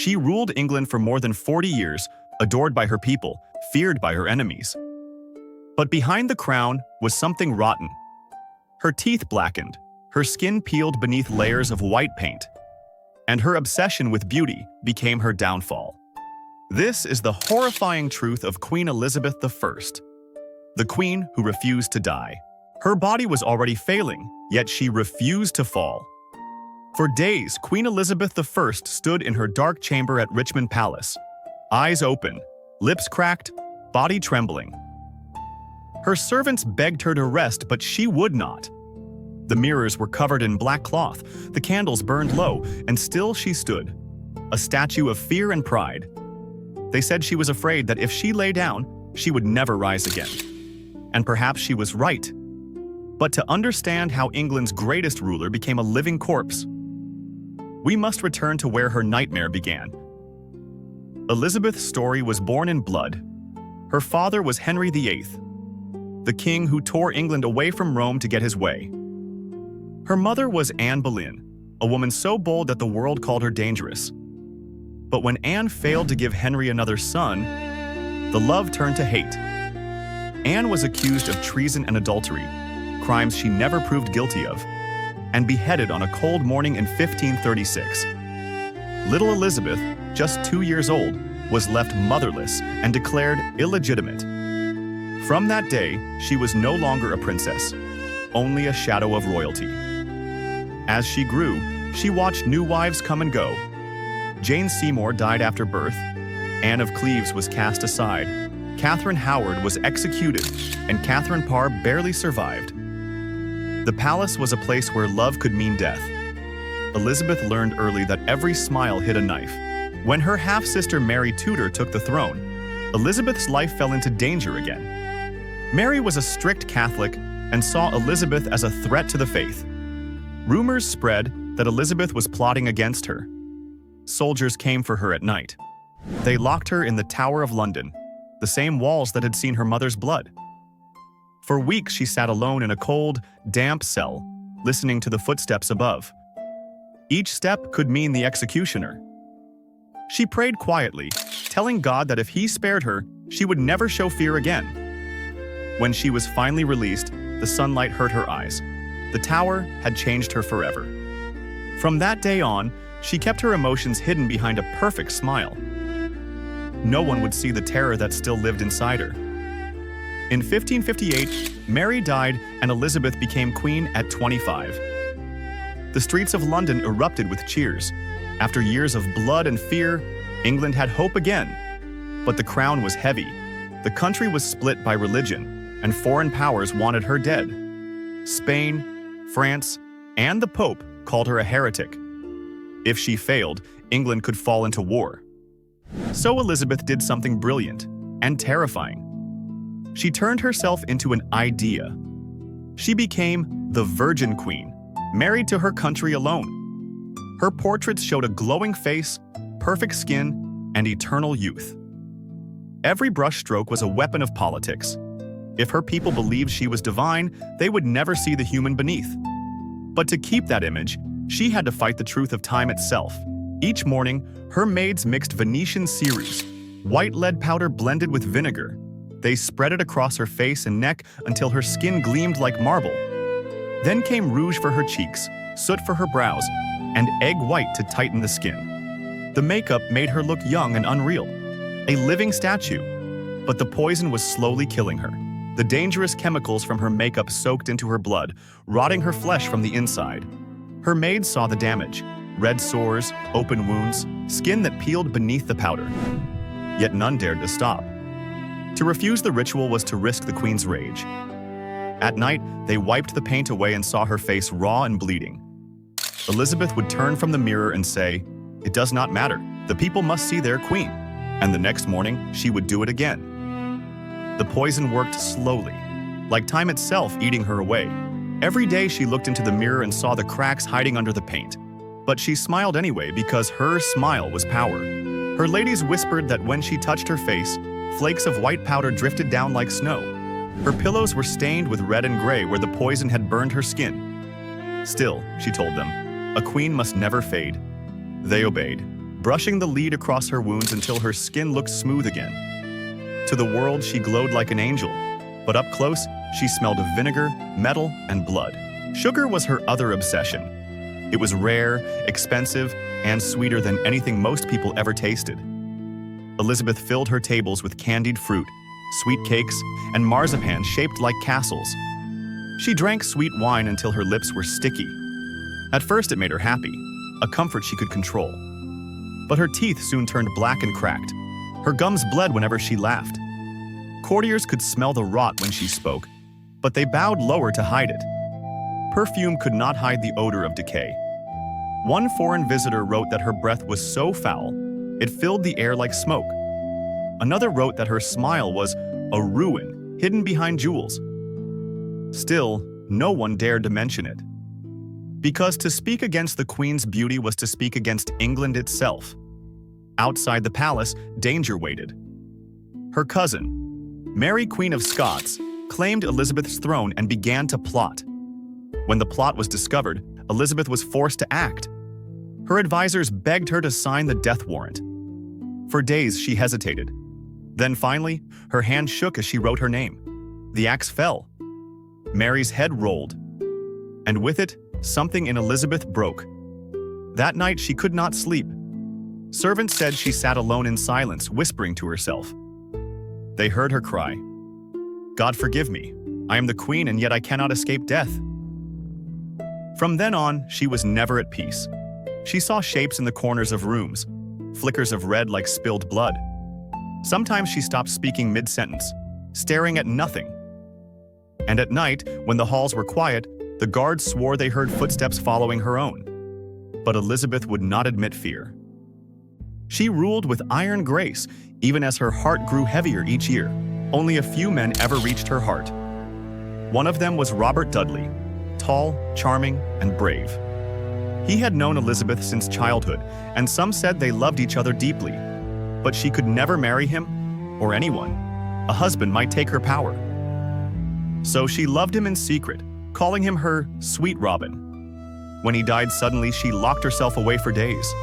She ruled England for more than 40 years, adored by her people, feared by her enemies. But behind the crown was something rotten. Her teeth blackened, her skin peeled beneath layers of white paint, and her obsession with beauty became her downfall. This is the horrifying truth of Queen Elizabeth I, the queen who refused to die. Her body was already failing, yet she refused to fall. For days, Queen Elizabeth I stood in her dark chamber at Richmond Palace, eyes open, lips cracked, body trembling. Her servants begged her to rest, but she would not. The mirrors were covered in black cloth, the candles burned low, and still she stood, a statue of fear and pride. They said she was afraid that if she lay down, she would never rise again. And perhaps she was right. But to understand how England's greatest ruler became a living corpse, we must return to where her nightmare began. Elizabeth's story was born in blood. Her father was Henry VIII, the king who tore England away from Rome to get his way. Her mother was Anne Boleyn, a woman so bold that the world called her dangerous. But when Anne failed to give Henry another son, the love turned to hate. Anne was accused of treason and adultery, crimes she never proved guilty of, and beheaded on a cold morning in 1536. Little Elizabeth, just 2 years old, was left motherless and declared illegitimate. From that day, she was no longer a princess, only a shadow of royalty. As she grew, she watched new wives come and go. Jane Seymour died after birth, Anne of Cleves was cast aside, Catherine Howard was executed, and Catherine Parr barely survived. The palace was a place where love could mean death. Elizabeth learned early that every smile hid a knife. When her half-sister Mary Tudor took the throne, Elizabeth's life fell into danger again. Mary was a strict Catholic and saw Elizabeth as a threat to the faith. Rumors spread that Elizabeth was plotting against her. Soldiers came for her at night. They locked her in the Tower of London, the same walls that had seen her mother's blood. For weeks she sat alone in a cold, damp cell, listening to the footsteps above. Each step could mean the executioner. She prayed quietly, telling God that if he spared her, she would never show fear again. When she was finally released, the sunlight hurt her eyes. The tower had changed her forever. From that day on, she kept her emotions hidden behind a perfect smile. No one would see the terror that still lived inside her. In 1558, Mary died and Elizabeth became queen at 25. The streets of London erupted with cheers. After years of blood and fear, England had hope again. But the crown was heavy. The country was split by religion, and foreign powers wanted her dead. Spain, France, and the Pope called her a heretic. If she failed, England could fall into war. So Elizabeth did something brilliant and terrifying. She turned herself into an idea. She became the Virgin Queen, married to her country alone. Her portraits showed a glowing face, perfect skin, and eternal youth. Every brushstroke was a weapon of politics. If her people believed she was divine, they would never see the human beneath. But to keep that image, she had to fight the truth of time itself. Each morning, her maids mixed Venetian ceruse, white lead powder blended with vinegar. They spread it across her face and neck until her skin gleamed like marble. Then came rouge for her cheeks, soot for her brows, and egg white to tighten the skin. The makeup made her look young and unreal, a living statue. But the poison was slowly killing her. The dangerous chemicals from her makeup soaked into her blood, rotting her flesh from the inside. Her maids saw the damage: red sores, open wounds, skin that peeled beneath the powder. Yet none dared to stop. To refuse the ritual was to risk the queen's rage. At night, they wiped the paint away and saw her face raw and bleeding. Elizabeth would turn from the mirror and say, "It does not matter. The people must see their queen." And the next morning, she would do it again. The poison worked slowly, like time itself eating her away. Every day she looked into the mirror and saw the cracks hiding under the paint. But she smiled anyway because her smile was power. Her ladies whispered that when she touched her face, flakes of white powder drifted down like snow. Her pillows were stained with red and gray where the poison had burned her skin. Still, she told them, a queen must never fade. They obeyed. brushing the lead across her wounds until her skin looked smooth again. To the world, she glowed like an angel, but up close, she smelled of vinegar, metal, and blood. Sugar was her other obsession. It was rare, expensive, and sweeter than anything most people ever tasted. Elizabeth filled her tables with candied fruit, sweet cakes, and marzipan shaped like castles. She drank sweet wine until her lips were sticky. At first, it made her happy, a comfort she could control. But her teeth soon turned black and cracked. Her gums bled whenever she laughed. Courtiers could smell the rot when she spoke, but they bowed lower to hide it. Perfume could not hide the odor of decay. One foreign visitor wrote that her breath was so foul, it filled the air like smoke. Another wrote that her smile was a ruin hidden behind jewels. Still, no one dared to mention it. Because to speak against the Queen's beauty was to speak against England itself. Outside the palace, danger waited. Her cousin, Mary Queen of Scots, claimed Elizabeth's throne and began to plot. When the plot was discovered, Elizabeth was forced to act. Her advisors begged her to sign the death warrant. For days, she hesitated. Then finally, her hand shook as she wrote her name. The axe fell. Mary's head rolled. And with it, something in Elizabeth broke. That night, she could not sleep. Servants said she sat alone in silence, whispering to herself. They heard her cry, "God forgive me. I am the queen, and yet I cannot escape death." From then on, she was never at peace. She saw shapes in the corners of rooms, flickers of red like spilled blood. Sometimes she stopped speaking mid-sentence, staring at nothing. And at night, when the halls were quiet, the guards swore they heard footsteps following her own. But Elizabeth would not admit fear. She ruled with iron grace, even as her heart grew heavier each year. Only a few men ever reached her heart. One of them was Robert Dudley, tall, charming, and brave. He had known Elizabeth since childhood, and some said they loved each other deeply. But she could never marry him, or anyone. A husband might take her power. So she loved him in secret, calling him her sweet Robin. When he died suddenly, she locked herself away for days.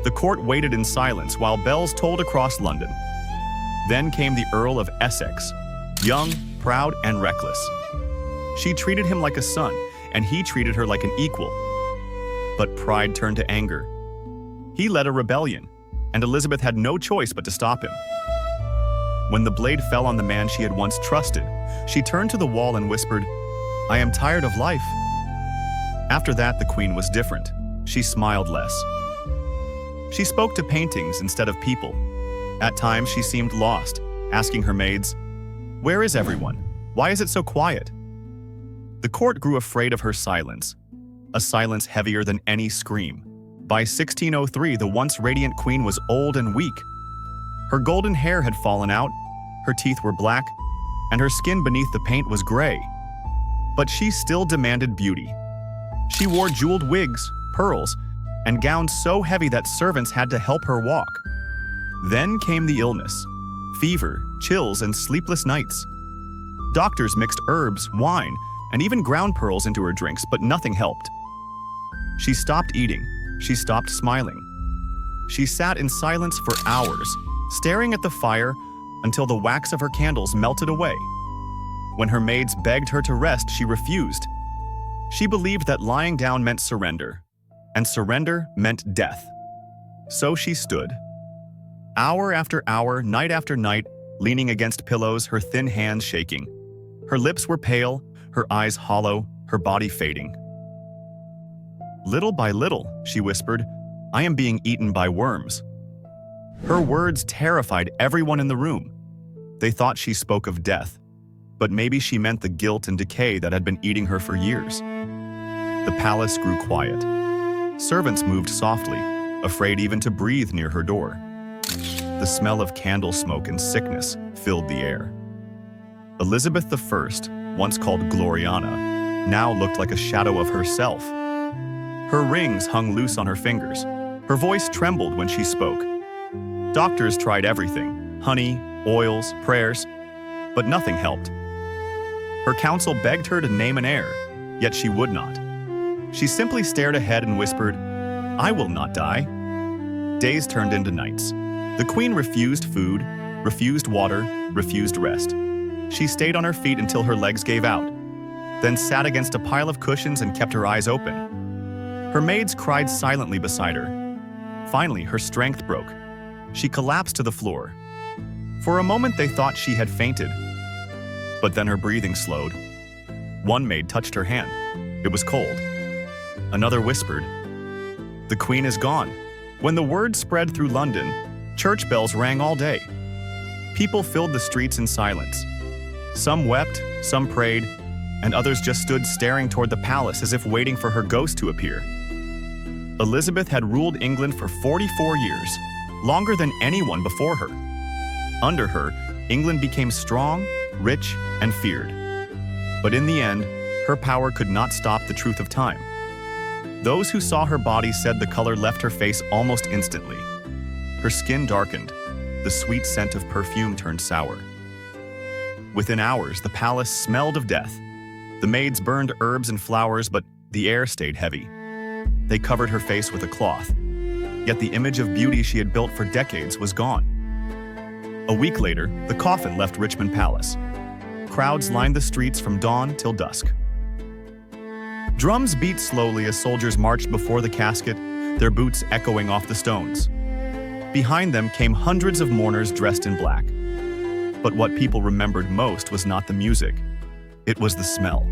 The court waited in silence while bells tolled across London. Then came the Earl of Essex, young, proud, and reckless. She treated him like a son, and he treated her like an equal. But pride turned to anger. He led a rebellion, and Elizabeth had no choice but to stop him. When the blade fell on the man she had once trusted, she turned to the wall and whispered, "I am tired of life." After that, the Queen was different. She smiled less. She spoke to paintings instead of people. At times, she seemed lost, asking her maids, "Where is everyone? Why is it so quiet?" The court grew afraid of her silence, a silence heavier than any scream. By 1603, the once radiant queen was old and weak. Her golden hair had fallen out, her teeth were black, and her skin beneath the paint was gray. But she still demanded beauty. She wore jeweled wigs, pearls, and gowns so heavy that servants had to help her walk. Then came the illness, fever, chills, and sleepless nights. Doctors mixed herbs, wine, and even ground pearls into her drinks, but nothing helped. She stopped eating. She stopped smiling. She sat in silence for hours, staring at the fire until the wax of her candles melted away. When her maids begged her to rest, she refused. She believed that lying down meant surrender, and surrender meant death. So she stood, hour after hour, night after night, leaning against pillows, her thin hands shaking. Her lips were pale, her eyes hollow, her body fading. "Little by little," she whispered, "I am being eaten by worms." Her words terrified everyone in the room. They thought she spoke of death, but maybe she meant the guilt and decay that had been eating her for years. The palace grew quiet. Servants moved softly, afraid even to breathe near her door. The smell of candle smoke and sickness filled the air. Elizabeth I, once called Gloriana, now looked like a shadow of herself. Her rings hung loose on her fingers. Her voice trembled when she spoke. Doctors tried everything, honey, oils, prayers, but nothing helped. Her council begged her to name an heir, yet she would not. She simply stared ahead and whispered, "I will not die." Days turned into nights. The queen refused food, refused water, refused rest. She stayed on her feet until her legs gave out, then sat against a pile of cushions and kept her eyes open. Her maids cried silently beside her. Finally, her strength broke. She collapsed to the floor. For a moment, they thought she had fainted. But then her breathing slowed. One maid touched her hand. It was cold. Another whispered, "The queen is gone." When the word spread through London, church bells rang all day. People filled the streets in silence. Some wept, some prayed, and others just stood staring toward the palace as if waiting for her ghost to appear. Elizabeth had ruled England for 44 years, longer than anyone before her. Under her, England became strong, rich, and feared. But in the end, her power could not stop the truth of time. Those who saw her body said the color left her face almost instantly. Her skin darkened. The sweet scent of perfume turned sour. Within hours, the palace smelled of death. The maids burned herbs and flowers, but the air stayed heavy. They covered her face with a cloth. Yet the image of beauty she had built for decades was gone. A week later, the coffin left Richmond Palace. Crowds lined the streets from dawn till dusk. Drums beat slowly as soldiers marched before the casket, their boots echoing off the stones. Behind them came hundreds of mourners dressed in black. But what people remembered most was not the music. It was the smell.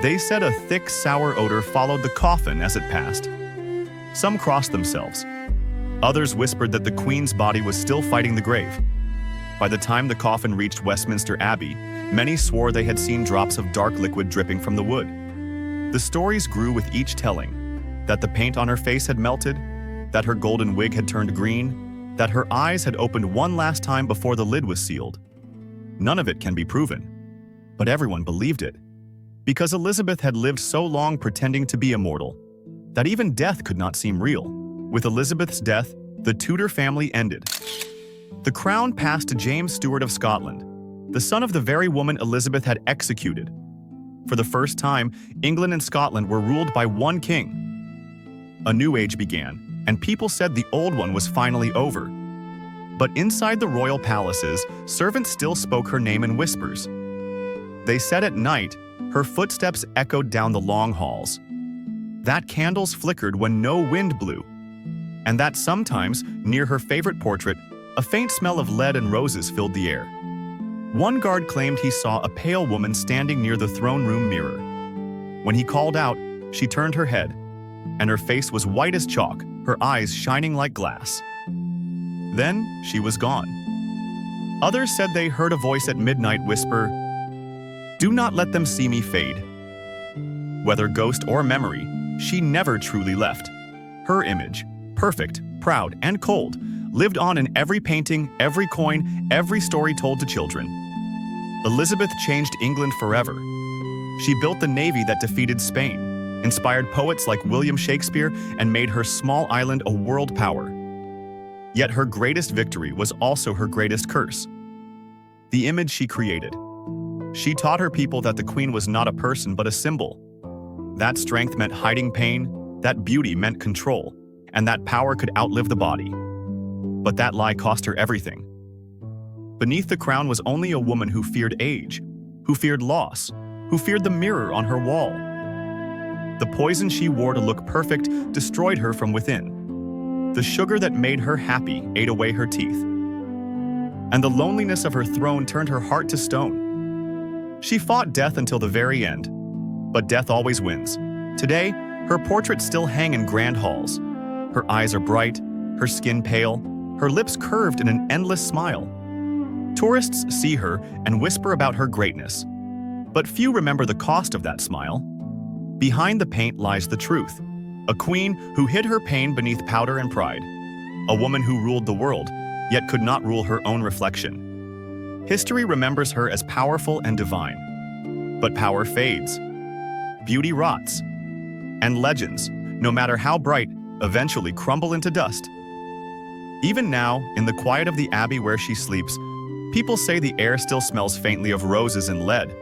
They said a thick, sour odor followed the coffin as it passed. Some crossed themselves. Others whispered that the Queen's body was still fighting the grave. By the time the coffin reached Westminster Abbey, many swore they had seen drops of dark liquid dripping from the wood. The stories grew with each telling, that the paint on her face had melted, that her golden wig had turned green, that her eyes had opened one last time before the lid was sealed. None of it can be proven, but everyone believed it, because Elizabeth had lived so long pretending to be immortal, that even death could not seem real. With Elizabeth's death, the Tudor family ended. The crown passed to James Stuart of Scotland, the son of the very woman Elizabeth had executed. For the first time, England and Scotland were ruled by one king. A new age began, and people said the old one was finally over. But inside the royal palaces, servants still spoke her name in whispers. They said at night, her footsteps echoed down the long halls, that candles flickered when no wind blew, and that sometimes, near her favorite portrait, a faint smell of lead and roses filled the air. One guard claimed he saw a pale woman standing near the throne room mirror. When he called out, she turned her head, and her face was white as chalk, her eyes shining like glass. Then she was gone. Others said they heard a voice at midnight whisper, "Do not let them see me fade." Whether ghost or memory, she never truly left. Her image, perfect, proud, and cold, lived on in every painting, every coin, every story told to children. Elizabeth changed England forever. She built the navy that defeated Spain, inspired poets like William Shakespeare, and made her small island a world power. Yet her greatest victory was also her greatest curse. The image she created. She taught her people that the Queen was not a person but a symbol. That strength meant hiding pain, that beauty meant control, and that power could outlive the body. But that lie cost her everything. Beneath the crown was only a woman who feared age, who feared loss, who feared the mirror on her wall. The poison she wore to look perfect destroyed her from within. The sugar that made her happy ate away her teeth. And the loneliness of her throne turned her heart to stone. She fought death until the very end, but death always wins. Today, her portraits still hang in grand halls. Her eyes are bright, her skin pale, her lips curved in an endless smile. Tourists see her and whisper about her greatness, but few remember the cost of that smile. Behind the paint lies the truth. A queen who hid her pain beneath powder and pride. A woman who ruled the world, yet could not rule her own reflection. History remembers her as powerful and divine. But power fades. Beauty rots. And legends, no matter how bright, eventually crumble into dust. Even now, in the quiet of the abbey where she sleeps, people say the air still smells faintly of roses and lead.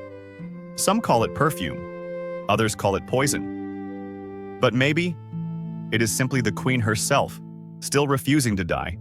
Some call it perfume, others call it poison. But maybe it is simply the Queen herself, still refusing to die.